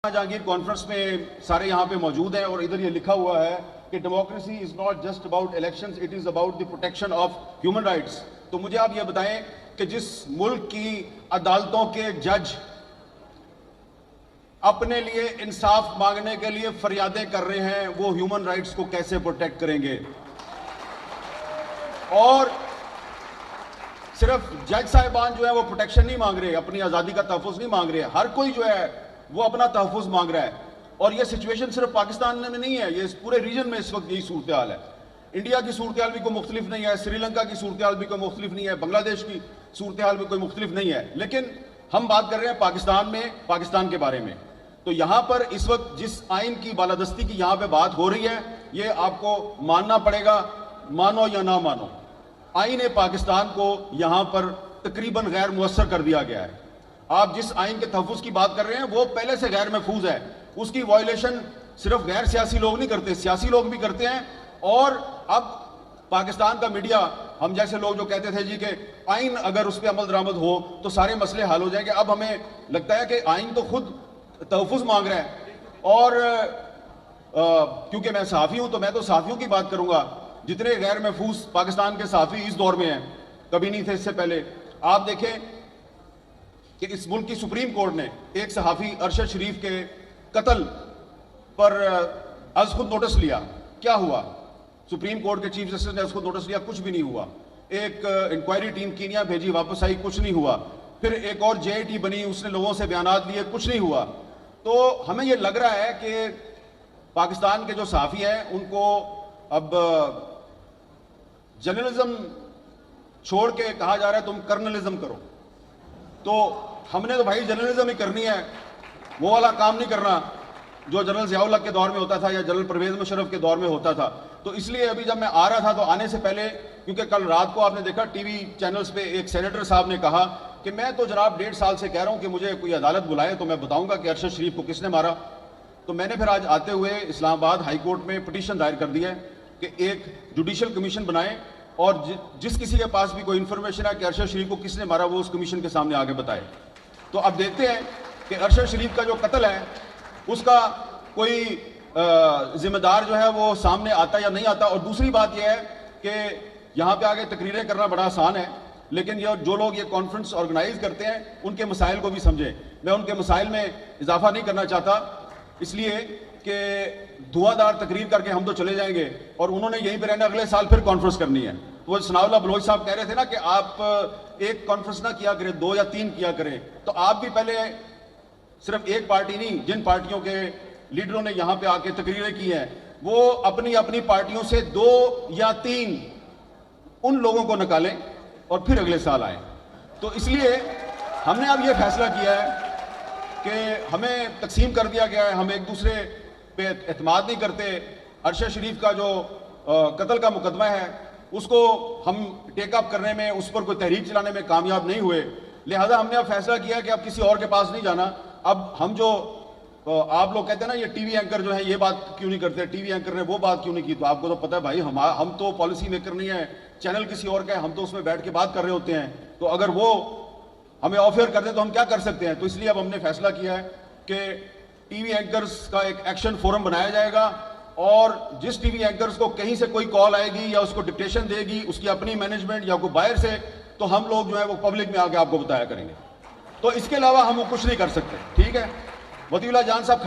Jahangir conference میں سارے یہاں پہ موجود ہیں اور ادھر یہ لکھا ہوا ہے کہ democracy is not just about elections, it is about the protection of human rights. تو مجھے آپ یہ بتائیں کہ جس ملک کی عدالتوں کے جج اپنے لیے انصاف مانگنے کے لیے فریادیں کر رہے ہیں، وہ ہیومن رائٹس کو کیسے پروٹیکٹ کریں گے؟ اور صرف جج صاحبان جو ہے وہ پروٹیکشن نہیں مانگ رہے، اپنی آزادی کا تحفظ نہیں مانگ رہے، ہر کوئی جو ہے وہ اپنا تحفظ مانگ رہا ہے۔ اور یہ سچویشن صرف پاکستان میں نہیں ہے، یہ پورے ریجن میں اس وقت یہی صورتحال ہے۔ انڈیا کی صورتحال بھی کوئی مختلف نہیں ہے، سری لنکا کی صورتحال بھی کوئی مختلف نہیں ہے، بنگلہ دیش کی صورتحال بھی کوئی مختلف نہیں ہے، لیکن ہم بات کر رہے ہیں پاکستان میں، پاکستان کے بارے میں۔ تو یہاں پر اس وقت جس آئین کی بالادستی کی یہاں پہ بات ہو رہی ہے، یہ آپ کو ماننا پڑے گا، مانو یا نہ مانو، آئین پاکستان کو یہاں پر تقریباً غیر مؤثر کر دیا گیا ہے۔ آپ جس آئین کے تحفظ کی بات کر رہے ہیں وہ پہلے سے غیر محفوظ ہے، اس کی وائلیشن صرف غیر سیاسی لوگ نہیں کرتے، سیاسی لوگ بھی کرتے ہیں۔ اور اب پاکستان کا میڈیا، ہم جیسے لوگ جو کہتے تھے جی کہ آئین اگر اس پہ عمل درآمد ہو تو سارے مسئلے حل ہو جائیں گے، اب ہمیں لگتا ہے کہ آئین تو خود تحفظ مانگ رہا ہے۔ اور کیونکہ میں صحافی ہوں تو میں تو صحافیوں کی بات کروں گا، جتنے غیر محفوظ پاکستان کے صحافی اس دور میں ہیں، کبھی نہیں تھے اس سے پہلے۔ آپ دیکھیں کہ اس ملک کی سپریم کورٹ نے ایک صحافی ارشد شریف کے قتل پر از خود نوٹس لیا، کیا ہوا؟ سپریم کورٹ کے چیف جسٹس نے از خود نوٹس لیا، کچھ بھی نہیں ہوا۔ ایک انکوائری ٹیم کینیا بھیجی، واپس آئی، کچھ نہیں ہوا۔ پھر ایک اور جے آئی ٹی بنی، اس نے لوگوں سے بیانات لیے، کچھ نہیں ہوا۔ تو ہمیں یہ لگ رہا ہے کہ پاکستان کے جو صحافی ہیں ان کو اب جرنلزم چھوڑ کے کہا جا رہا ہے تم کرنلزم کرو۔ تو ہم نے تو بھائی جرنلزم ہی کرنی ہے، وہ والا کام نہیں کرنا جو جنرل ضیاء الحق کے دور میں ہوتا تھا یا جنرل پرویز مشرف کے دور میں ہوتا تھا۔ تو اس لیے ابھی جب میں آ رہا تھا تو آنے سے پہلے، کیونکہ کل رات کو آپ نے دیکھا ٹی وی چینلز پہ ایک سینیٹر صاحب نے کہا کہ میں تو جناب 1.5 سال سے کہہ رہا ہوں کہ مجھے کوئی عدالت بلائے تو میں بتاؤں گا کہ ارشد شریف کو کس نے مارا۔ تو میں نے پھر آج آتے ہوئے اسلام آباد ہائی کورٹ میں پٹیشن دائر کر دی ہے کہ ایک جوڈیشل کمیشن بنائیں اور جس کسی کے پاس بھی کوئی انفارمیشن ہے کہ ارشد شریف کو کس نے مارا وہ اس کمیشن کے سامنے آگے بتائے۔ تو اب دیکھتے ہیں کہ ارشد شریف کا جو قتل ہے اس کا کوئی ذمہ دار جو ہے وہ سامنے آتا یا نہیں آتا۔ اور دوسری بات یہ ہے کہ یہاں پہ آگے تقریریں کرنا بڑا آسان ہے، لیکن یہ جو لوگ یہ کانفرنس آرگنائز کرتے ہیں ان کے مسائل کو بھی سمجھیں۔ میں ان کے مسائل میں اضافہ نہیں کرنا چاہتا، اس لیے کہ دھواں دار تقریر کر کے ہم تو چلے جائیں گے اور انہوں نے یہیں پہ رہنا، اگلے سال پھر کانفرنس کرنی ہے۔ وہ ثناء اللہ بلوچ صاحب کہہ رہے تھے نا کہ آپ ایک کانفرنس نہ کیا کریں، 2 یا 3 کیا کریں۔ تو آپ بھی پہلے صرف ایک پارٹی نہیں، جن پارٹیوں کے لیڈروں نے یہاں پہ آ کے تقریریں کی ہیں وہ اپنی اپنی پارٹیوں سے 2 یا 3 ان لوگوں کو نکالیں اور پھر اگلے سال آئیں۔ تو اس لیے ہم نے اب یہ فیصلہ کیا ہے کہ ہمیں تقسیم کر دیا گیا ہے، ہم ایک دوسرے پہ اعتماد نہیں کرتے۔ ارشد شریف کا جو قتل کا مقدمہ ہے اس کو ہم ٹیک اپ کرنے میں، اس پر کوئی تحریک چلانے میں کامیاب نہیں ہوئے، لہذا ہم نے اب فیصلہ کیا کہ اب کسی اور کے پاس نہیں جانا۔ اب ہم جو آپ لوگ کہتے ہیں نا یہ ٹی وی اینکر جو ہے یہ بات کیوں نہیں کرتے، ٹی وی اینکر نے وہ بات کیوں نہیں کی، تو آپ کو تو پتہ ہے بھائی ہم تو پالیسی میکر نہیں ہے، چینل کسی اور کا ہے، ہم تو اس میں بیٹھ کے بات کر رہے ہوتے ہیں۔ تو اگر وہ ہمیں آفر کر دیں تو ہم کیا کر سکتے ہیں؟ تو اس لیے اب ہم نے فیصلہ کیا ہے کہ ٹی وی اینکرز کا ایک ایکشن فورم بنایا جائے گا، اور جس ٹی وی اینکرز کو کہیں سے کوئی کال آئے گی یا اس کو ڈکٹیشن دے گی اس کی اپنی مینجمنٹ یا کوئی باہر سے، تو ہم لوگ جو ہے وہ پبلک میں آ کے آپ کو بتایا کریں گے۔ تو اس کے علاوہ ہم وہ کچھ نہیں کر سکتے، ٹھیک ہے؟ وطی اللہ جان صاحب